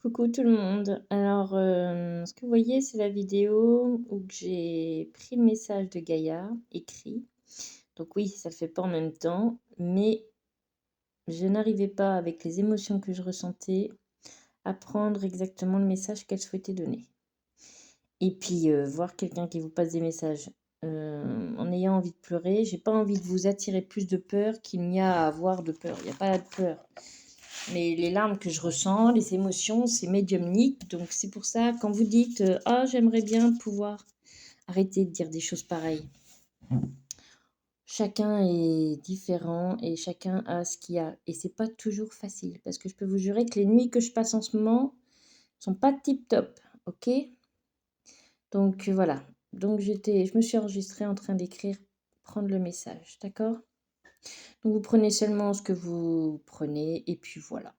Coucou tout le monde. Alors, ce que vous voyez, c'est la vidéo où j'ai pris le message de Gaïa, écrit. Donc oui, ça le fait pas en même temps, mais je n'arrivais pas, avec les émotions que je ressentais, à prendre exactement le message qu'elle souhaitait donner. Et puis, voir quelqu'un qui vous passe des messages en ayant envie de pleurer, j'ai pas envie de vous attirer plus de peur qu'il n'y a à avoir de peur. Il n'y a pas de peur. Mais les larmes que je ressens, les émotions, c'est médiumnique. Donc c'est pour ça, quand vous dites ah, j'aimerais bien pouvoir arrêter de dire des choses pareilles. Chacun est différent et chacun a ce qu'il a. Et c'est pas toujours facile. Parce que je peux vous jurer que les nuits que je passe en ce moment sont pas tip top. Ok? Donc voilà. Donc je me suis enregistrée en train d'écrire, prendre le message. D'accord? Donc vous prenez seulement ce que vous prenez et puis voilà.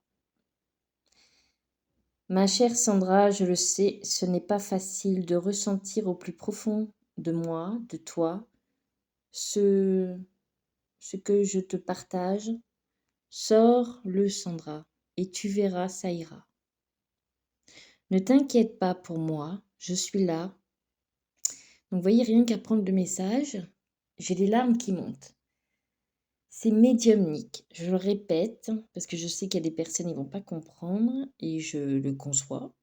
Ma chère Sandra, je le sais, ce n'est pas facile de ressentir au plus profond de moi, de toi, ce que je te partage. Sors-le, Sandra, et tu verras, ça ira. Ne t'inquiète pas pour moi, je suis là. Donc, vous voyez, rien qu'à prendre le message, j'ai les larmes qui montent. C'est médiumnique, je le répète, parce que je sais qu'il y a des personnes qui ne vont pas comprendre, et je le conçois,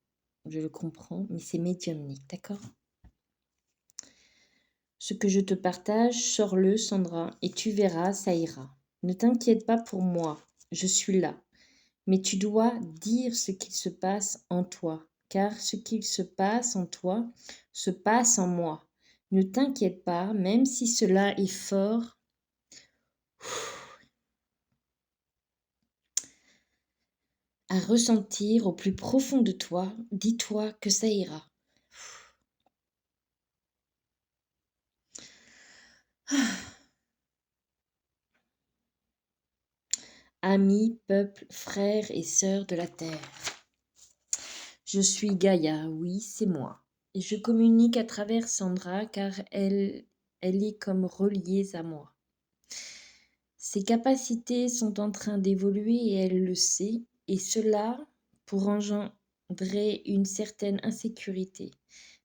je le comprends, mais c'est médiumnique, d'accord? Ce que je te partage, sors-le, Sandra, et tu verras, ça ira. Ne t'inquiète pas pour moi, je suis là. Mais tu dois dire ce qu'il se passe en toi, car ce qu'il se passe en toi se passe en moi. Ne t'inquiète pas, même si cela est fort. À ressentir au plus profond de toi, dis-toi que ça ira. Amis, peuple, frères et sœurs de la terre. Je suis Gaïa, oui, c'est moi. Et je communique à travers Sandra car elle est comme reliée à moi. Ses capacités sont en train d'évoluer et elle le sait, et cela pour engendrer une certaine insécurité.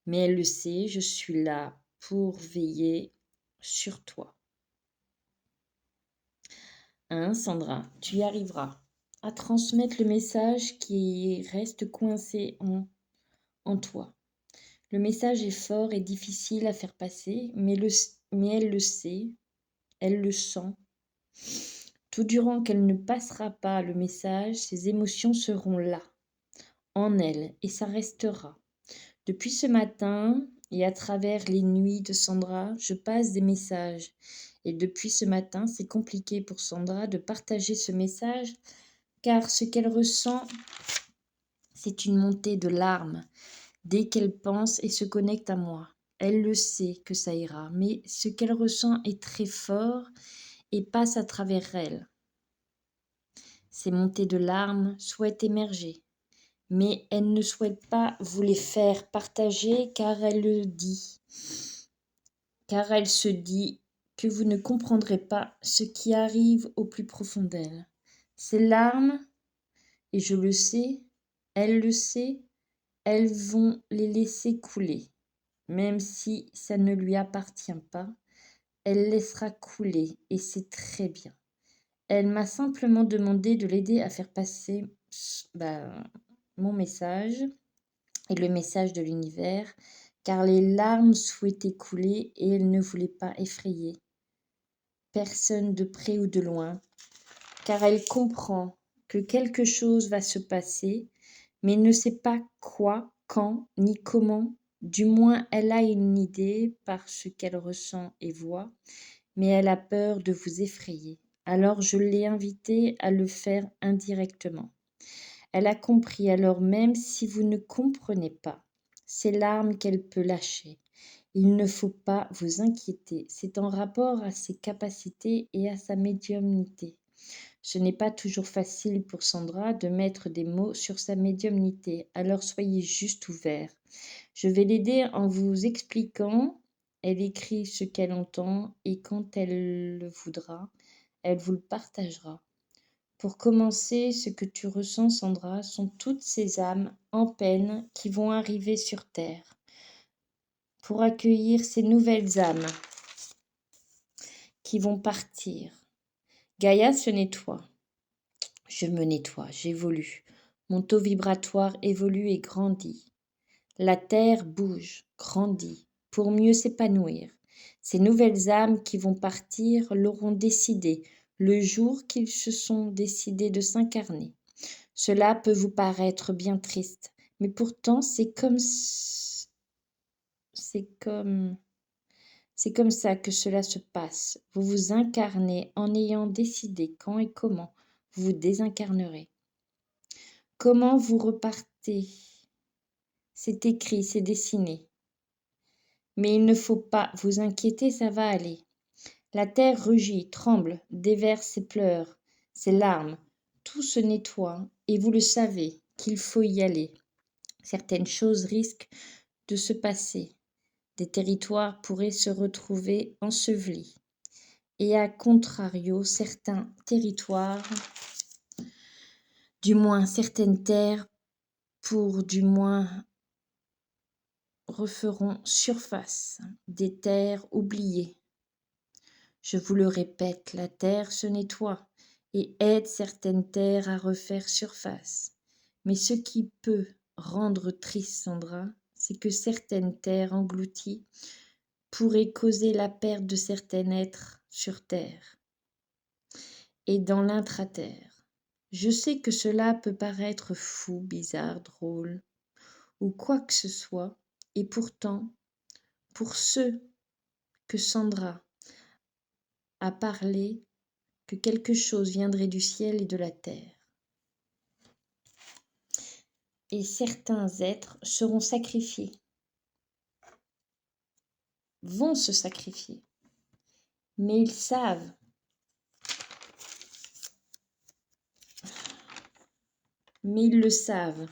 Mais elle le sait, je suis là pour veiller sur toi. Hein, Sandra, tu y arriveras à transmettre le message qui reste coincé en toi. Le message est fort et difficile à faire passer, mais elle le sait, elle le sent. Tout durant qu'elle ne passera pas le message, ses émotions seront là, en elle, et ça restera. Depuis ce matin, et à travers les nuits de Sandra, je passe des messages. Et depuis ce matin, c'est compliqué pour Sandra de partager ce message, car ce qu'elle ressent, c'est une montée de larmes dès qu'elle pense et se connecte à moi. Elle le sait que ça ira, mais ce qu'elle ressent est très fort et passe à travers elle. Ces montées de larmes souhaitent émerger, mais elle ne souhaite pas vous les faire partager car elle le dit. Car elle se dit que vous ne comprendrez pas ce qui arrive au plus profond d'elle. Ces larmes, et je le sais, elle le sait, elles vont les laisser couler. Même si ça ne lui appartient pas, elle laissera couler et c'est très bien. Elle m'a simplement demandé de l'aider à faire passer mon message et le message de l'univers, car les larmes souhaitaient couler et elle ne voulait pas effrayer personne de près ou de loin, car elle comprend que quelque chose va se passer, mais ne sait pas quoi, quand, ni comment. Du moins, elle a une idée par ce qu'elle ressent et voit, mais elle a peur de vous effrayer. Alors je l'ai invitée à le faire indirectement. Elle a compris, alors même si vous ne comprenez pas, ces larmes qu'elle peut lâcher. Il ne faut pas vous inquiéter, c'est en rapport à ses capacités et à sa médiumnité. Ce n'est pas toujours facile pour Sandra de mettre des mots sur sa médiumnité, alors soyez juste ouverts. Je vais l'aider en vous expliquant. Elle écrit ce qu'elle entend et quand elle le voudra, elle vous le partagera. Pour commencer, ce que tu ressens, Sandra, sont toutes ces âmes en peine qui vont arriver sur Terre pour accueillir ces nouvelles âmes qui vont partir. Gaïa se nettoie. Je me nettoie, j'évolue. Mon taux vibratoire évolue et grandit. La terre bouge, grandit, pour mieux s'épanouir. Ces nouvelles âmes qui vont partir l'auront décidé le jour qu'ils se sont décidés de s'incarner. Cela peut vous paraître bien triste, mais pourtant c'est comme ça que cela se passe. Vous vous incarnez en ayant décidé quand et comment vous vous désincarnerez. Comment vous repartez? C'est écrit, c'est dessiné. Mais il ne faut pas vous inquiéter, ça va aller. La terre rugit, tremble, déverse ses pleurs, ses larmes. Tout se nettoie et vous le savez qu'il faut y aller. Certaines choses risquent de se passer. Des territoires pourraient se retrouver ensevelis. Et à contrario, certains territoires, du moins certaines terres, du moins referont surface, des terres oubliées. Je vous le répète, la terre se nettoie et aide certaines terres à refaire surface. Mais ce qui peut rendre triste, Sandra, c'est que certaines terres englouties pourraient causer la perte de certains êtres sur terre et dans l'intraterre. Je sais que cela peut paraître fou, bizarre, drôle ou quoi que ce soit, et pourtant, pour ceux que Sandra a parlé, que quelque chose viendrait du ciel et de la terre. Et certains êtres seront sacrifiés, vont se sacrifier, mais ils savent, mais ils le savent.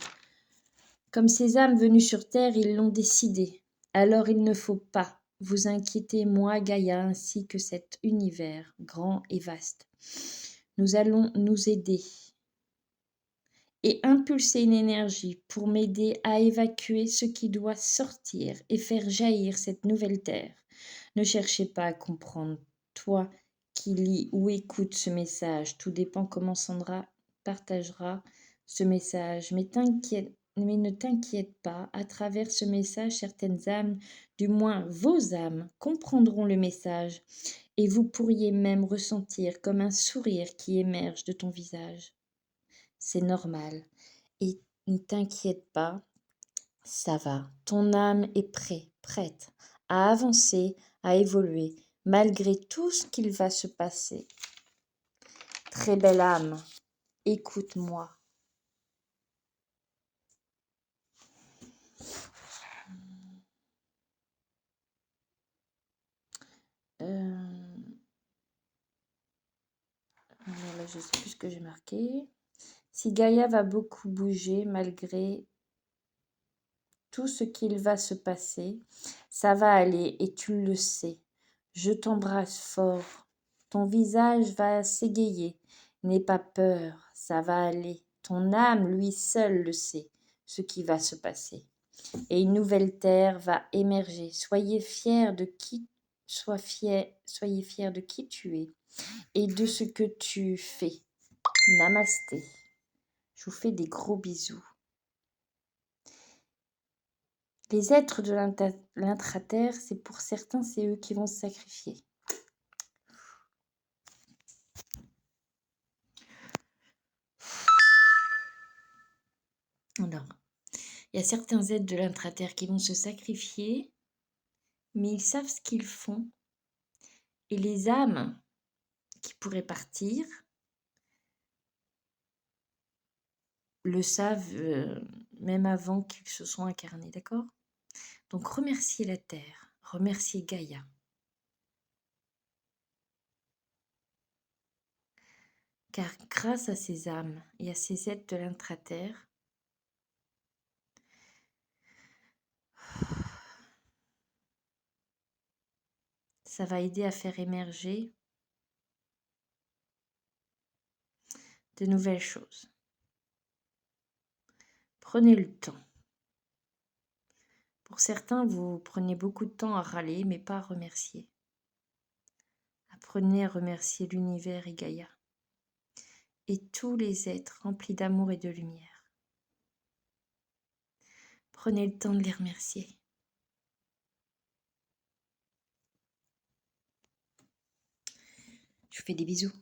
Comme ces âmes venues sur terre, ils l'ont décidé. Alors il ne faut pas vous inquiéter, moi, Gaïa, ainsi que cet univers grand et vaste. Nous allons nous aider et impulser une énergie pour m'aider à évacuer ce qui doit sortir et faire jaillir cette nouvelle terre. Ne cherchez pas à comprendre, toi qui lis ou écoute ce message, tout dépend comment Sandra partagera ce message, mais ne t'inquiète pas, à travers ce message, certaines âmes, du moins vos âmes, comprendront le message et vous pourriez même ressentir comme un sourire qui émerge de ton visage. C'est normal. Et ne t'inquiète pas, ça va. Ton âme est prête à avancer, à évoluer, malgré tout ce qu'il va se passer. Très belle âme, écoute-moi. Là, je ne sais plus ce que j'ai marqué. Si Gaïa va beaucoup bouger malgré tout ce qu'il va se passer, ça va aller et tu le sais. Je t'embrasse fort. Ton visage va s'égayer. N'aie pas peur, ça va aller. Ton âme, lui seul, le sait, ce qui va se passer. Et une nouvelle terre va émerger. Soyez fiers de qui tu es et de ce que tu fais. Namasté. Je vous fais des gros bisous. Les êtres de l'intraterre, c'est pour certains, c'est eux qui vont se sacrifier. Alors, il y a certains êtres de l'intraterre qui vont se sacrifier, mais ils savent ce qu'ils font. Et les âmes qui pourraient partir le savent même avant qu'ils se soient incarnés, d'accord? Donc remerciez la Terre, remerciez Gaïa. Car grâce à ces âmes et à ces êtres de l'intraterre, ça va aider à faire émerger de nouvelles choses. Prenez le temps. Pour certains, vous prenez beaucoup de temps à râler, mais pas à remercier. Apprenez à remercier l'univers et Gaïa, et tous les êtres remplis d'amour et de lumière. Prenez le temps de les remercier. Je vous fais des bisous.